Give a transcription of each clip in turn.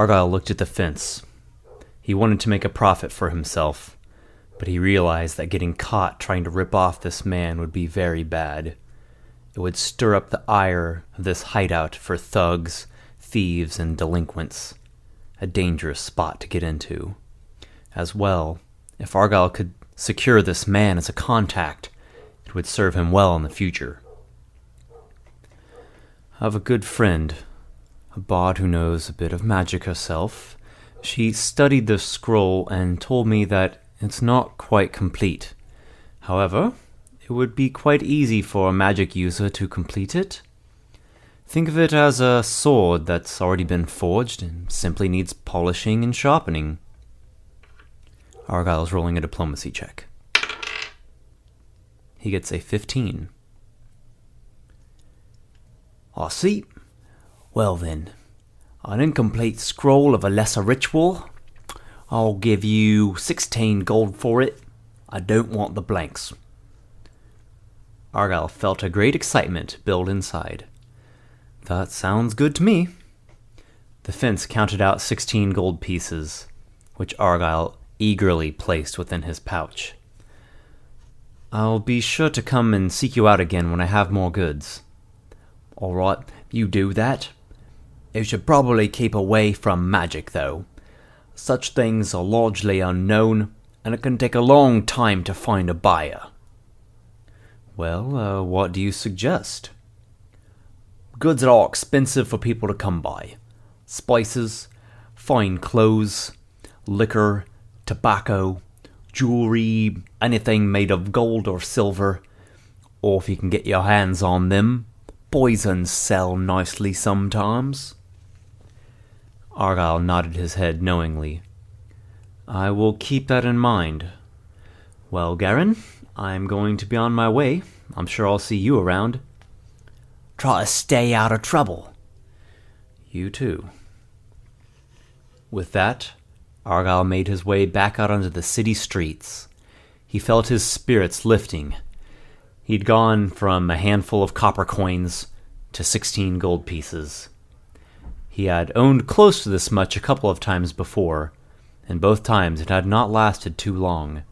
Argyle looked at the fence. He wanted to make a profit for himself, but he realized that getting caught trying to rip off this man would be very bad. It would stir up the ire of this hideout for thugs, thieves, and delinquents. A dangerous spot to get into. As well, if Argyle could secure this man as a contact, it would serve him well in the future. I have a good friend, a bard who knows a bit of magic herself. She studied the scroll and told me that it's not quite complete. However, it would be quite easy for a magic user to complete it. Think of it as a sword that's already been forged and simply needs polishing and sharpening. Argyle's rolling a diplomacy check. He gets a 15. I see. Well then, an incomplete scroll of a lesser ritual. I'll give you 16 gold for it. I don't want the blanks. Argyle felt a great excitement build inside. That sounds good to me. The fence counted out 16 gold pieces, which Argyle eagerly placed within his pouch. I'll be sure to come and seek you out again when I have more goods. All right, you do that. You should probably keep away from magic, though. Such things are largely unknown, and it can take a long time to find a buyer. Well, what do you suggest? Goods that are expensive for people to come by. Spices, fine clothes, liquor, tobacco, jewelry, anything made of gold or silver. Or if you can get your hands on them, poisons sell nicely sometimes. Argyle nodded his head knowingly. I will keep that in mind. Well, Garen, I'm going to be on my way. I'm sure I'll see you around. Try to stay out of trouble. You too. With that, Argyle made his way back out onto the city streets. He felt his spirits lifting. He'd gone from a handful of copper coins to 16 gold pieces. He had owned close to this much a couple of times before, and both times it had not lasted too long,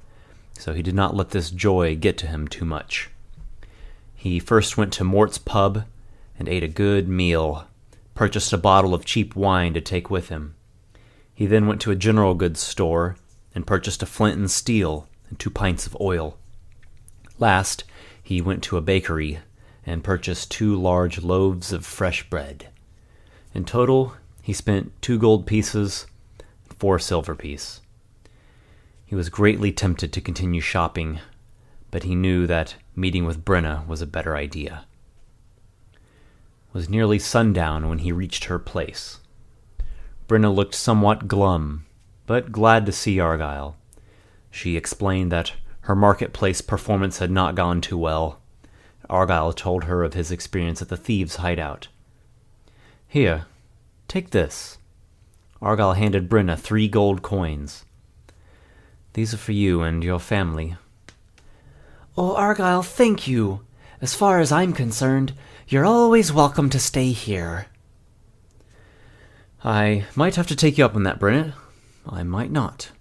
so he did not let this joy get to him too much. He first went to Mort's pub and ate a good meal, purchased a bottle of cheap wine to take with him. He then went to a general goods store and purchased a flint and steel and 2 pints of oil. Last, he went to a bakery and purchased 2 large loaves of fresh bread. In total, he spent 2 gold pieces and 4 silver pieces. He was greatly tempted to continue shopping, but he knew that meeting with Brenna was a better idea. It was nearly sundown when he reached her place. Brenna looked somewhat glum, but glad to see Argyle. She explained that her marketplace performance had not gone too well. Argyle told her of his experience at the thieves' hideout. Here, take this. Argyle handed Brenna 3 gold coins. These are for you and your family. Oh, Argyle, thank you. As far as I'm concerned, you're always welcome to stay here. I might have to take you up on that, Brenna. I might not.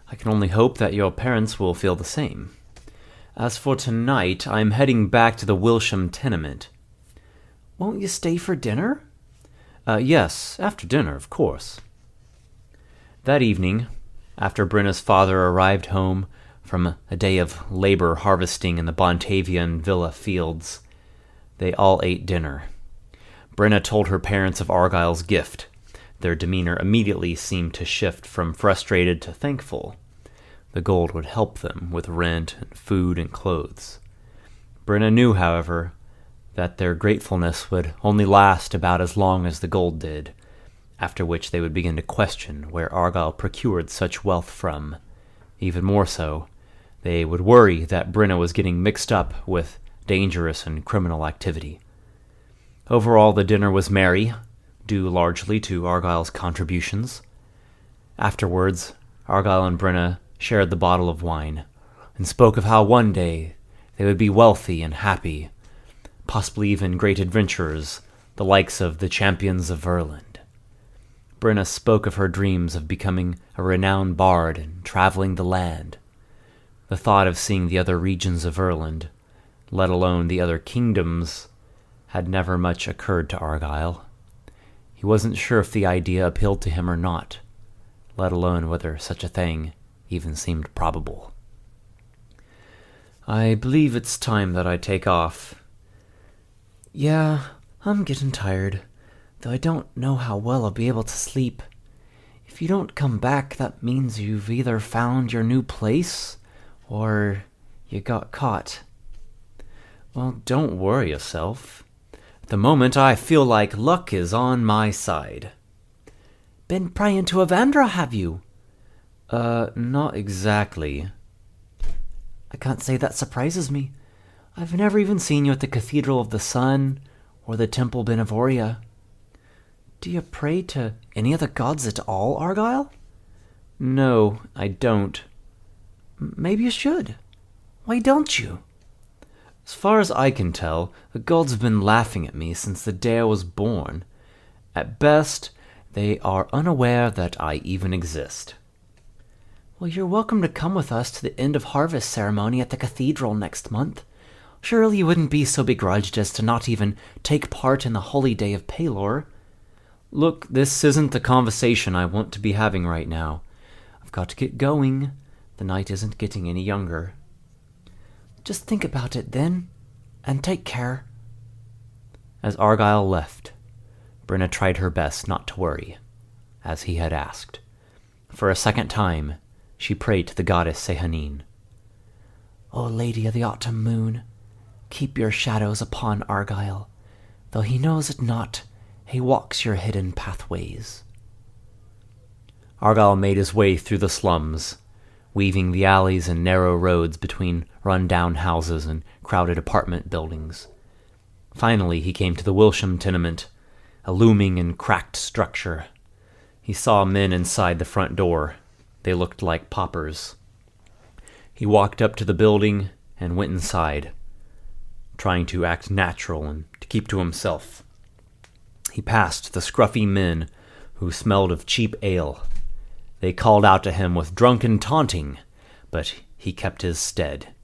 I can only hope that your parents will feel the same. As for tonight, I'm heading back to the Wilsham tenement. Won't you stay for dinner? Yes, after dinner, of course. That evening, after Brenna's father arrived home from a day of labor harvesting in the Bontavian villa fields, they all ate dinner. Brenna told her parents of Argyle's gift. Their demeanor immediately seemed to shift from frustrated to thankful. The gold would help them with rent and food and clothes. Brenna knew, however, that their gratefulness would only last about as long as the gold did, after which they would begin to question where Argyle procured such wealth from. Even more so, they would worry that Brenna was getting mixed up with dangerous and criminal activity. Overall, the dinner was merry, due largely to Argyle's contributions. Afterwards, Argyle and Brenna shared the bottle of wine, and spoke of how one day they would be wealthy and happy, possibly even great adventurers, the likes of the champions of Verland. Brenna spoke of her dreams of becoming a renowned bard and traveling the land. The thought of seeing the other regions of Erland, let alone the other kingdoms, had never much occurred to Argyle. He wasn't sure if the idea appealed to him or not, let alone whether such a thing even seemed probable. "I believe it's time that I take off." "Yeah, I'm getting tired, though I don't know how well I'll be able to sleep. If you don't come back, that means you've either found your new place, or you got caught." "Well, don't worry yourself. At the moment, I feel like luck is on my side." "Been praying to Avandra, have you?" Not exactly." "I can't say that surprises me. I've never even seen you at the Cathedral of the Sun, or the Temple Benevoria. Do you pray to any of the gods at all, Argyle?" "No, I don't." "Maybe you should. Why don't you?" "As far as I can tell, the gods have been laughing at me since the day I was born. At best, they are unaware that I even exist." "Well, you're welcome to come with us to the end of harvest ceremony at the cathedral next month. Surely you wouldn't be so begrudged as to not even take part in the holy day of Pelor." "Look, this isn't the conversation I want to be having right now. I've got to get going. The night isn't getting any younger." "Just think about it then, and take care." As Argyle left, Brenna tried her best not to worry, as he had asked. For a second time, she prayed to the goddess Sehanine. "O Lady of the Autumn Moon, keep your shadows upon Argyle. Though he knows it not, he walks your hidden pathways." Argyle made his way through the slums, weaving the alleys and narrow roads between run-down houses and crowded apartment buildings. Finally, he came to the Wilsham tenement, a looming and cracked structure. He saw men inside the front door. They looked like paupers. He walked up to the building and went inside, trying to act natural and to keep to himself. He passed the scruffy men who smelled of cheap ale. They called out to him with drunken taunting, but he kept his stead.